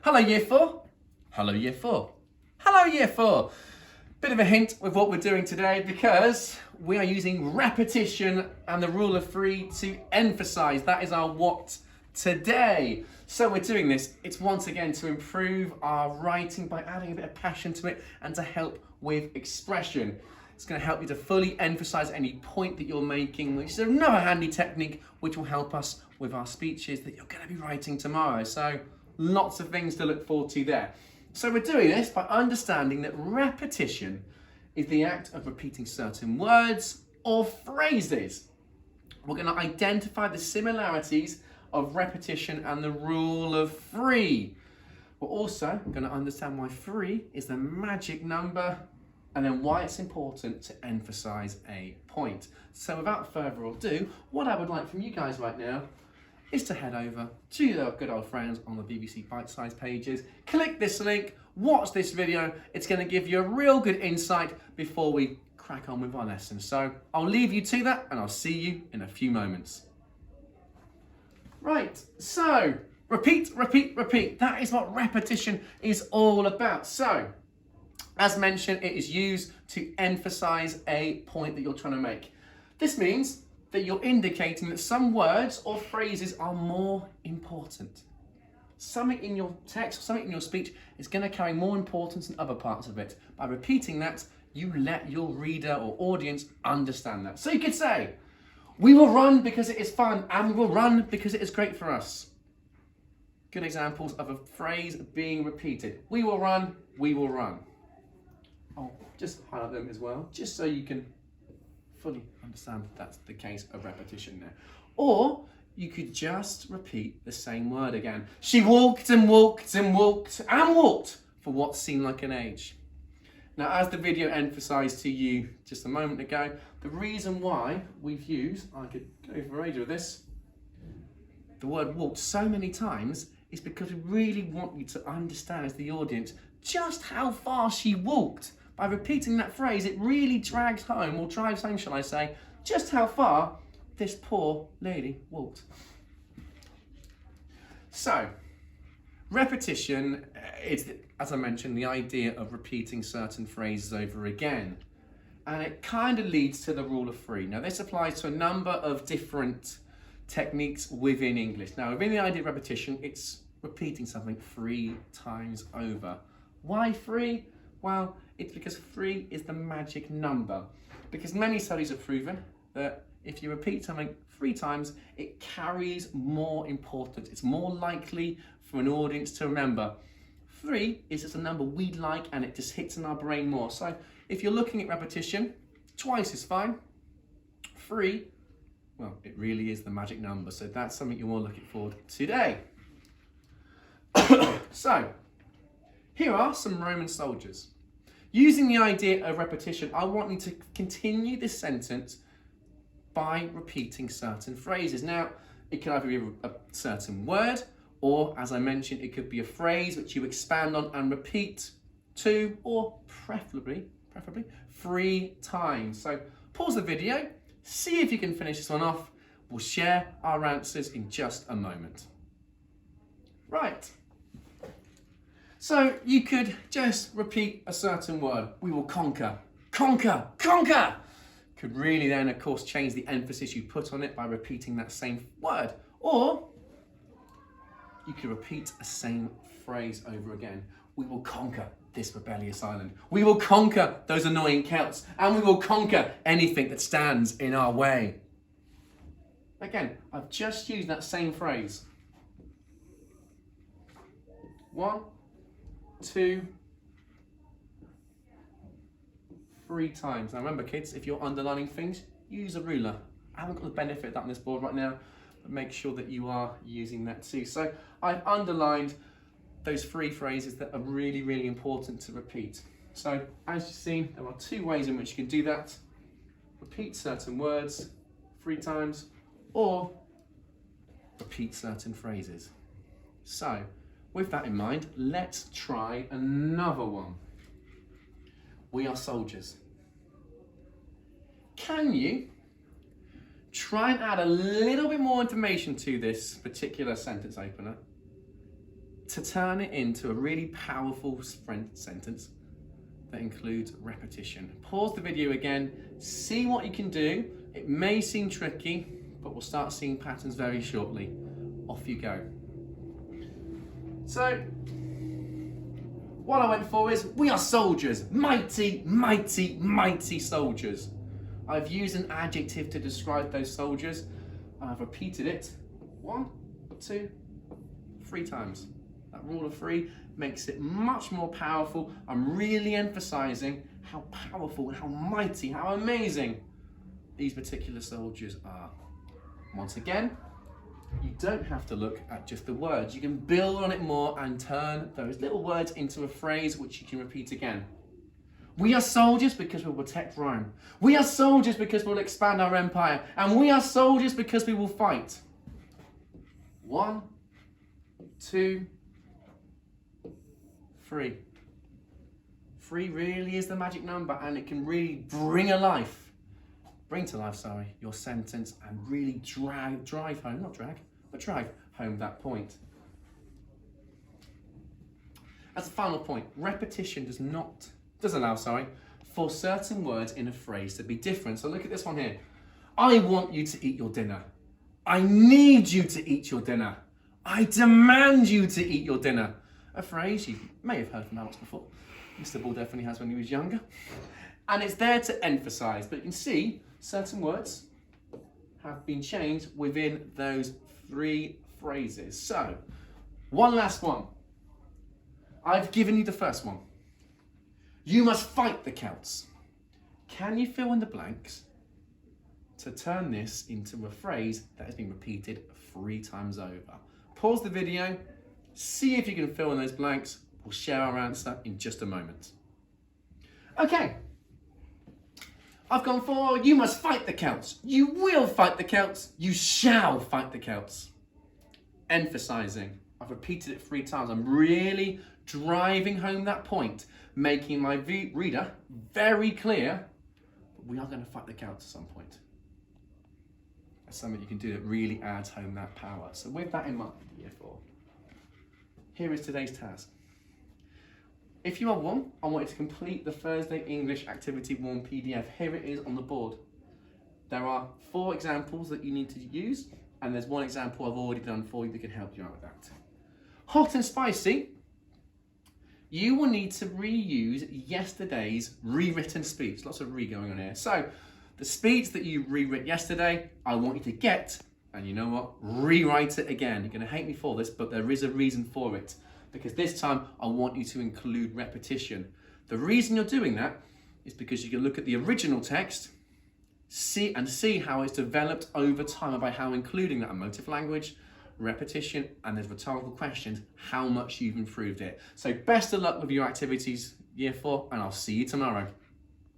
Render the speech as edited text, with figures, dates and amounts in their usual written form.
Hello Year 4. Hello Year 4. Hello Year 4. Bit of a hint with what we're doing today because we are using repetition and the rule of three to emphasize. That is our what today. So we're doing this, it's once again to improve our writing by adding a bit of passion to it and to help with expression. It's going to help you to fully emphasize any point that you're making, which is another handy technique which will help us with our speeches that you're going to be writing tomorrow. So lots of things to look forward to there. So we're doing this by understanding that repetition is the act of repeating certain words or phrases. We're going to identify the similarities of repetition and the rule of three. We're also going to understand why 3 is the magic number and then why it's important to emphasize a point. So without further ado, what I would like from you guys right now is to head over to your good old friends on the BBC Bite Size pages, click this link, watch this video. It's going to give you a real good insight before we crack on with our lesson. So I'll leave you to that and I'll see you in a few moments. Right, so repeat, repeat, repeat. That is what repetition is all about. So, as mentioned, it is used to emphasize a point that you're trying to make. This means that you're indicating that some words or phrases are more important. Something in your text, something in your speech is going to carry more importance than other parts of it. By repeating that, you let your reader or audience understand that. So you could say, we will run because it is fun, and we will run because it is great for us. Good examples of a phrase being repeated. We will run, we will run. I'll just highlight them as well, just so you can fully understand that's the case of repetition there. Or you could just repeat the same word again. She walked and walked and walked and walked for what seemed like an age. Now, as the video emphasized to you just a moment ago, the reason why we've used, I could go for ages with this, the word walked so many times is because we really want you to understand as the audience just how far she walked. By repeating that phrase, it really drags home, or drives home, shall I say, just how far this poor lady walked. So, repetition is, as I mentioned, the idea of repeating certain phrases over again. And it kind of leads to the rule of three. Now, this applies to a number of different techniques within English. Now, within the idea of repetition, it's repeating something 3 times over. Why 3? Well, it's because 3 is the magic number. Because many studies have proven that if you repeat something 3 times, it carries more importance. It's more likely for an audience to remember. 3 is just a number we like and it just hits in our brain more. So if you're looking at repetition, twice is fine. 3, well, it really is the magic number. So that's something you're more looking forward to today. So, here are some Roman soldiers. Using the idea of repetition, I want you to continue this sentence by repeating certain phrases. Now, it can either be a certain word, or as I mentioned, it could be a phrase which you expand on and repeat 2 or preferably 3 times. So pause the video, see if you can finish this one off. We'll share our answers in just a moment. Right. So you could just repeat a certain word. We will conquer, conquer, conquer. Could really then, of course, change the emphasis you put on it by repeating that same word. Or you could repeat the same phrase over again. We will conquer this rebellious island. We will conquer those annoying Celts, and we will conquer anything that stands in our way. Again, I've just used that same phrase. 1, 2, 3 times. Now remember kids, if you're underlining things, use a ruler. I haven't got the benefit of that on this board right now, but make sure that you are using that too. So I've underlined those 3 phrases that are really, really important to repeat. So as you've seen, there are 2 ways in which you can do that. Repeat certain words 3 times, or repeat certain phrases. So with that in mind, let's try another one. We are soldiers. Can you try and add a little bit more information to this particular sentence opener to turn it into a really powerful sentence that includes repetition. Pause the video again, see what you can do. It may seem tricky, but we'll start seeing patterns very shortly. Off you go. So, what I went for is, we are soldiers, mighty, mighty, mighty soldiers. I've used an adjective to describe those soldiers. I've repeated it 1, 2, 3 times. That rule of 3 makes it much more powerful. I'm really emphasizing how powerful and how mighty, how amazing these particular soldiers are. Once again, you don't have to look at just the words. You can build on it more and turn those little words into a phrase which you can repeat again. We are soldiers because we'll protect Rome. We are soldiers because we'll expand our empire. And we are soldiers because we will fight. 1, 2, 3. 3 really is the magic number, and it can really bring to life your sentence and really drive home that point. As a final point, repetition does allow for certain words in a phrase to be different. So look at this one here. I want you to eat your dinner. I need you to eat your dinner. I demand you to eat your dinner. A phrase you may have heard from Alex before. Mr. Ball definitely has when he was younger. And it's there to emphasize, but you can see certain words have been changed within those 3 phrases. So, one last one. I've given you the first one. You must fight the Celts. Can you fill in the blanks to turn this into a phrase that has been repeated 3 times over? Pause the video, see if you can fill in those blanks. We'll share our answer in just a moment. Okay. I've gone for, you must fight the Celts. You will fight the Celts. You shall fight the Celts. Emphasizing. I've repeated it 3 times. I'm really driving home that point, making my reader very clear that we are going to fight the Celts at some point. That's something you can do that really adds home that power. So with that in mind, year 4, here is today's task. If you are 1, I want you to complete the Thursday English Activity 1 PDF. Here it is on the board. There are 4 examples that you need to use, and there's 1 example I've already done for you that can help you out with that. Hot and spicy, you will need to reuse yesterday's rewritten speech. Lots of going on here. So, the speech that you rewrote yesterday, I want you to get, and you know what, rewrite it again. You're going to hate me for this, but there is a reason for it. Because this time, I want you to include repetition. The reason you're doing that is because you can look at the original text, see how it's developed over time by how including that emotive language, repetition, and there's rhetorical questions, how much you've improved it. So best of luck with your activities, year 4, and I'll see you tomorrow.